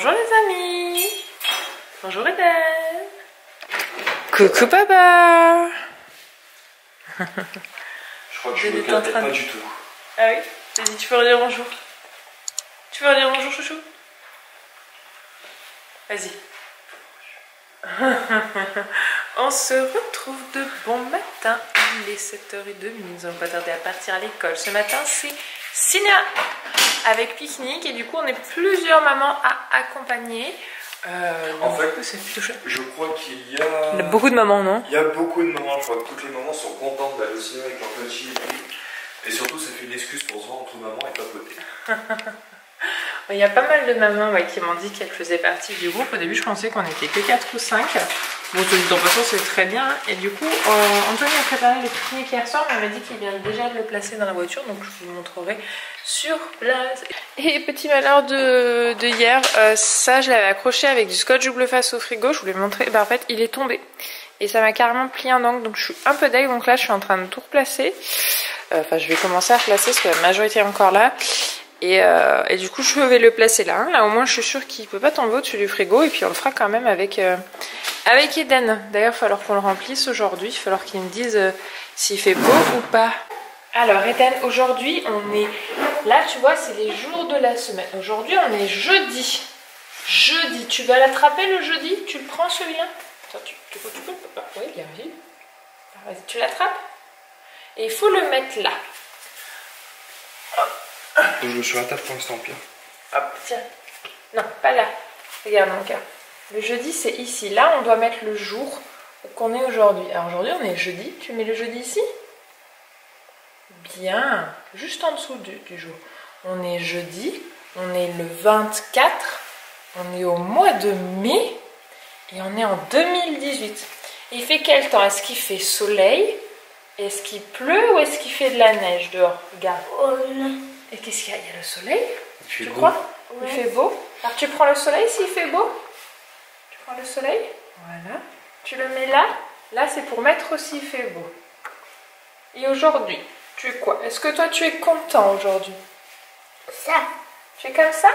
Bonjour les amis. Bonjour Eden. Coucou papa. Je crois que je me éclatais pas du tout. Ah oui? Vas-y, tu peux redire bonjour. Tu peux redire bonjour chouchou? Vas-y. On se retrouve de bon matin. Il est 7h30. Nous allons pas tarder à partir à l'école. Ce matin, c'est cinéma avec pique-nique. Et du coup, on est plusieurs mamans à accompagner. En fait, c'est plutôt chouette. Je crois qu'il y a... Il y a beaucoup de mamans, non? Il y a beaucoup de mamans. Je crois que toutes les mamans sont contentes d'aller au cinéma avec leur petit. Et surtout, ça fait une excuse pour se voir entre mamans et papoter. Il y a pas mal de mamans qui m'ont dit qu'elles faisaient partie du groupe. Au début, je pensais qu'on était que 4 ou 5. Bon, de toute façon, c'est très bien. Et du coup, Anthony a préparé le pique-nique hier soir, mais il m'a dit qu'il vient déjà de le placer dans la voiture. Donc, je vous le montrerai sur place. Et petit malheur de hier, ça, je l'avais accroché avec du scotch double face au frigo. Je voulais le montrer. En fait, il est tombé. Et ça m'a carrément plié un angle. Donc, je suis un peu deg. Donc là, je suis en train de tout replacer. Enfin, je vais commencer à replacer parce que la majorité est encore là. Et du coup je vais le placer là. Là au moins je suis sûre qu'il ne peut pas tomber au-dessus du frigo. Et puis on le fera quand même avec Eden. D'ailleurs il va falloir qu'on le remplisse aujourd'hui. Il va falloir qu'il me dise s'il fait beau ou pas. Alors Eden, aujourd'hui on est... Là tu vois c'est les jours de la semaine. Aujourd'hui on est jeudi. Jeudi, tu vas l'attraper le jeudi? Tu le prends celui-là? Attends, tu peux le... Oui il arrive. Vas-y tu l'attrapes. Et il faut le mettre là. Je me suis à la table pour l'instant, Pierre. Hop, tiens. Non, pas là. Regarde mon gars. Le jeudi, c'est ici. Là, on doit mettre le jour qu'on est aujourd'hui. Alors aujourd'hui, on est jeudi. Tu mets le jeudi ici? Bien. Juste en dessous du jour. On est jeudi. On est le 24. On est au mois de mai. Et on est en 2018. Il fait quel temps? Est-ce qu'il fait soleil? Est-ce qu'il pleut ou est-ce qu'il fait de la neige dehors? Regarde. Et qu'est-ce qu'il y a? Il y a le soleil? Tu crois? Ouais. Il fait beau. Alors tu prends le soleil s'il fait beau? Tu prends le soleil? Voilà. Tu le mets là. Là c'est pour mettre s'il fait beau. Et aujourd'hui, tu es quoi? Est-ce que toi tu es content aujourd'hui? Ça. Tu es comme ça?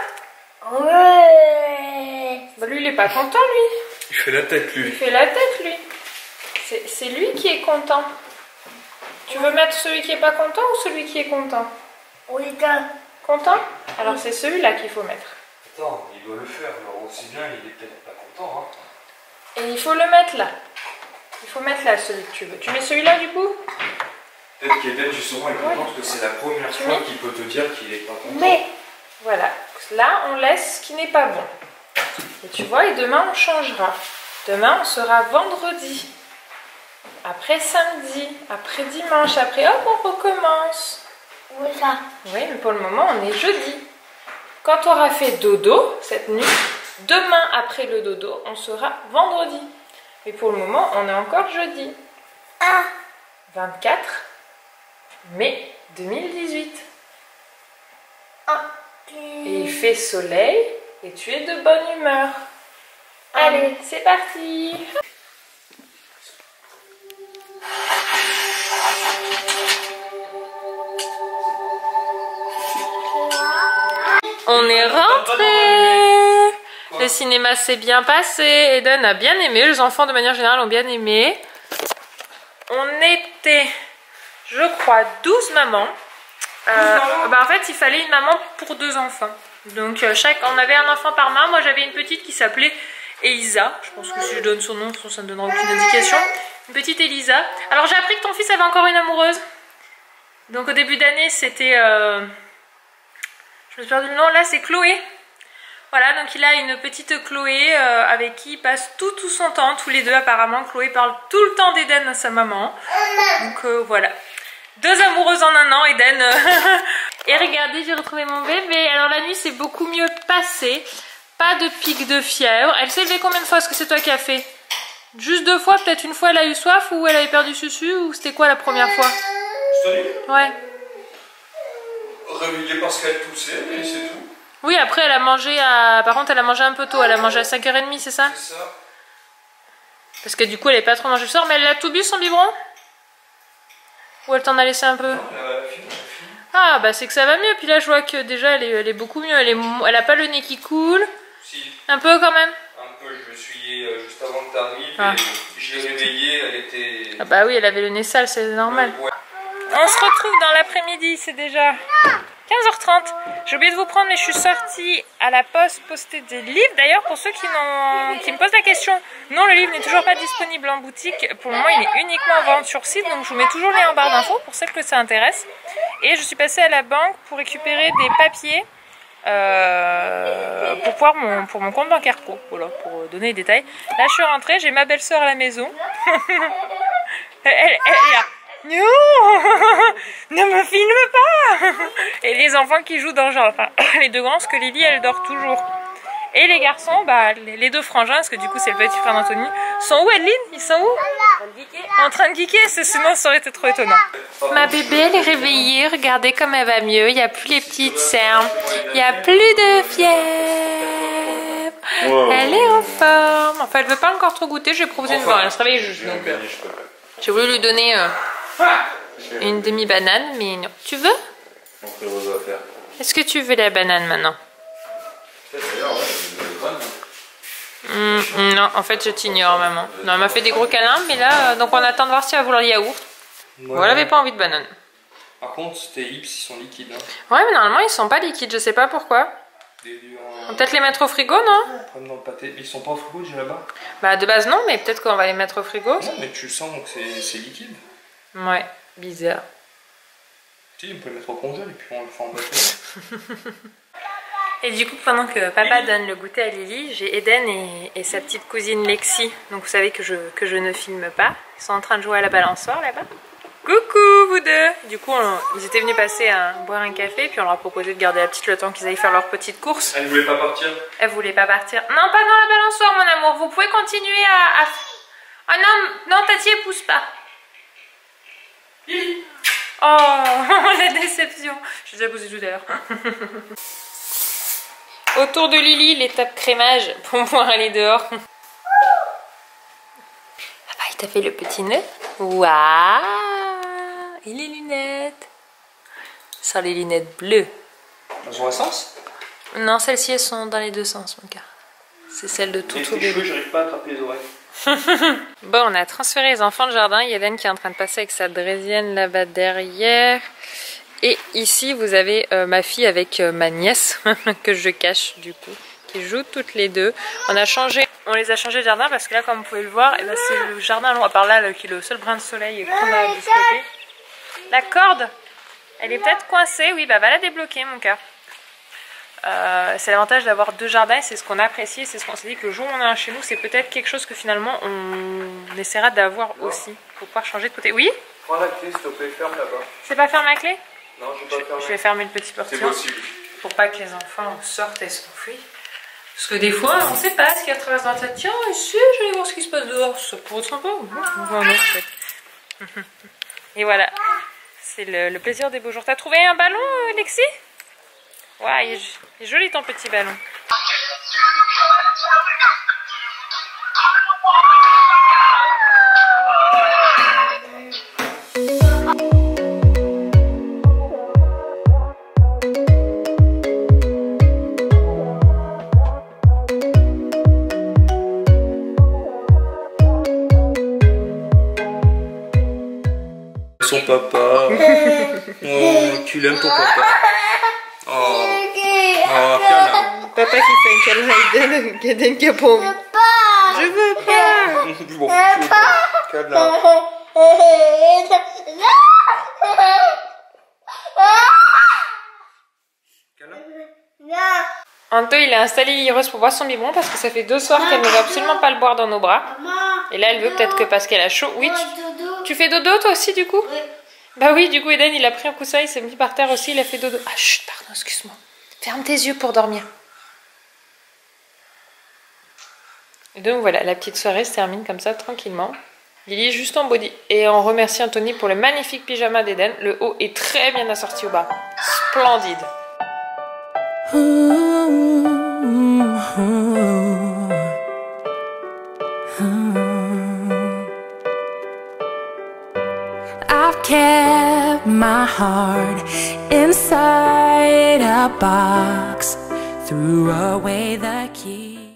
Ouais. Bah lui il est pas content lui. Il fait la tête lui. Il fait la tête lui. C'est lui qui est content. Tu veux mettre celui qui est pas content ou celui qui est content? Oui, Content? Alors c'est celui-là qu'il faut mettre. Attends, il doit le faire, alors aussi bien il est peut-être pas content. Hein. Et il faut le mettre là. Il faut mettre là celui que tu veux. Tu mets celui-là du coup? Peut-être qu'Eden justement est content parce que c'est la première fois qu'il peut te dire qu'il est pas content. Mais voilà. Là on laisse ce qui n'est pas bon. Et tu vois, et demain on changera. Demain on sera vendredi. Après samedi. Après dimanche. Après hop on recommence. oui, ça. Oui, mais pour le moment, on est jeudi. Quand tu auras fait dodo cette nuit, demain après le dodo, on sera vendredi. Mais pour le moment, on est encore jeudi. 24 mai 2018. Et il fait soleil et tu es de bonne humeur. Allez, c'est parti! On est rentré. Le cinéma s'est bien passé. Eden a bien aimé. Les enfants de manière générale ont bien aimé. On était, je crois, 12 mamans. En fait, il fallait une maman pour 2 enfants. Donc on avait un enfant par main. Moi j'avais une petite qui s'appelait Elisa. Je pense que si je donne son nom, ça ne donnera aucune indication. Une petite Elisa. Alors j'ai appris que ton fils avait encore une amoureuse. Donc au début d'année c'était... Je me suis perdu le nom, là c'est Chloé. Voilà, donc il a une petite Chloé avec qui il passe tout son temps, tous les deux apparemment. Chloé parle tout le temps d'Eden à sa maman. Donc voilà. 2 amoureuses en un an, Eden. Et regardez, j'ai retrouvé mon bébé. Alors la nuit c'est beaucoup mieux passé. Pas de pic de fièvre. Elle s'est levée combien de fois? Est-ce que c'est toi qui as fait? Juste 2 fois, peut-être une fois elle a eu soif ou elle avait perdu susu ou c'était quoi la première fois? Ouais. Réveillée parce qu'elle toussait, mais c'est tout. Oui, après elle a mangé à... Par contre elle a mangé un peu tôt, elle a mangé à 5h30, c'est ça? C'est ça. Parce que du coup elle n'avait pas trop mangé le soir, mais elle a tout bu son biberon? Ou elle t'en a laissé un peu? Non, elle a fini. Ah bah c'est que ça va mieux, puis là je vois que déjà elle est beaucoup mieux, elle a pas le nez qui coule. Si. Un peu quand même. Un peu, je me suis juste avant que tu arrives Ah. et je l'ai réveillée, elle était... Ah bah oui, elle avait le nez sale, c'est normal. Ouais. On se retrouve dans l'après-midi, c'est déjà 15h30. J'ai oublié de vous prendre, mais je suis sortie à la poste poster des livres. D'ailleurs, pour ceux qui me posent la question, non, le livre n'est toujours pas disponible en boutique. Pour le moment, il est uniquement en vente sur site, donc je vous mets toujours le lien en barre d'infos pour celles que ça intéresse. Et je suis passée à la banque pour récupérer des papiers pour mon compte bancaire pro. Voilà, pour donner les détails. Là, je suis rentrée, j'ai ma belle-sœur à la maison. elle est là. Non, ne me filme pas. Et les enfants qui jouent dans le genre, enfin les deux grands, parce que Lily elle dort toujours. Et les garçons, bah les deux frangins, parce que du coup c'est le petit frère d'Anthony, sont où Adeline? Ils sont où? En train de geeker, sinon ça aurait été trop étonnant. Ma bébé elle est réveillée, regardez comme elle va mieux, il n'y a plus les petites cernes, il n'y a plus de fièvre. Wow. Elle est en forme. Enfin elle veut pas encore trop goûter, j'ai proposé une voir, elle se réveille juste. Donc j'ai voulu lui donner une demi-banane, mais non. Tu veux? Est-ce que tu veux la banane maintenant? Non, en fait je t'ignore maman. Non, elle m'a fait des gros câlins, mais là, donc on attend de voir si elle va vouloir le yaourt. Voilà, elle n'avait pas envie de banane. Par contre, tes hips, ils sont liquides. Hein. Ouais, mais normalement ils sont pas liquides, je sais pas pourquoi. On va peut-être les mettre au frigo, non? Dans le pâté. Ils sont pas au frigo déjà là-bas? Bah de base non, mais peut-être qu'on va les mettre au frigo. Non, mais tu le sens donc c'est liquide. Ouais, bizarre. Si, on peut le mettre au congèle et puis on le fait en pâté. Et du coup, pendant que papa donne le goûter à Lily, j'ai Eden et sa petite cousine Lexi. Donc vous savez que je ne filme pas. Ils sont en train de jouer à la balançoire là-bas. Coucou vous deux. Du coup, ils étaient venus passer à boire un café, puis on leur a proposé de garder la petite le temps qu'ils aillent faire leur petite course. Elle voulait pas partir? Elle voulait pas partir. Non, pas dans la balançoire mon amour. Vous pouvez continuer à... Ah non, non, Tati, elle pousse pas. Lily. Oh, la déception. Je les ai poussés tout à l'heure. Autour de Lily, l'étape crémage pour pouvoir aller dehors. Ah bah, il t'a fait le petit nœud. Waouh. Et les lunettes. Sans les lunettes bleues. Elles ont un sens? Non, celles-ci, elles sont dans les deux sens, mon gars. C'est celle de tout bébé. J'arrive pas à attraper les oreilles. Bon, on a transféré les enfants de jardin. Il y a Eden qui est en train de passer avec sa draisienne là-bas derrière. Et ici, vous avez ma fille avec ma nièce, que je cache du coup, qui jouent toutes les deux. On les a changé de jardin parce que là, comme vous pouvez le voir, eh ben, c'est le jardin long, à part là, qui est le seul brin de soleil qu'on a de ce côté. La corde, elle est peut-être coincée. Oui, bah va la débloquer, mon cœur. C'est l'avantage d'avoir deux jardins, c'est ce qu'on apprécie, c'est ce qu'on s'est dit que le jour où on a un chez nous, c'est peut-être quelque chose que finalement on essaiera d'avoir aussi, pour pouvoir changer de côté. Oui? Prends la clé, s'il te plaît, ferme là-bas. C'est pas ferme la clé? Non, je vais fermer le petit portillon. C'est possible. Pour pas que les enfants sortent et s'enfuient. Parce que des fois, on sait pas ce qui traverse dans la tête. Tiens, ici, j'allais voir ce qui se passe dehors. Ça pourrait être sympa. Et voilà. C'est le plaisir des beaux jours. T'as trouvé un ballon, Lexi? Ouais, il est joli ton petit ballon. Son papa. Oh, tu l'aimes ton papa. Oh, câlin. Papa qui fait un câlin à Eden qui a pas envie. Je veux pas. Bon, tu veux pas. Câlin. Anto, il a installé Iros pour boire son biberon parce que ça fait 2 soirs qu'elle ne veut absolument pas le boire dans nos bras. Et là, elle veut peut-être que parce qu'elle a chaud. Oui, tu fais dodo toi aussi du coup? Oui. Bah oui, du coup, Eden, il a pris un coussin, il s'est mis par terre aussi, il a fait dodo. Ah, chut, pardon, excuse-moi. Ferme tes yeux pour dormir. Et donc voilà, la petite soirée se termine comme ça, tranquillement. Lily juste en body. Et on remercie Anthony pour le magnifique pyjama d'Eden. Le haut est très bien assorti au bas. Splendide. I've kept my heart inside a box, threw away the key.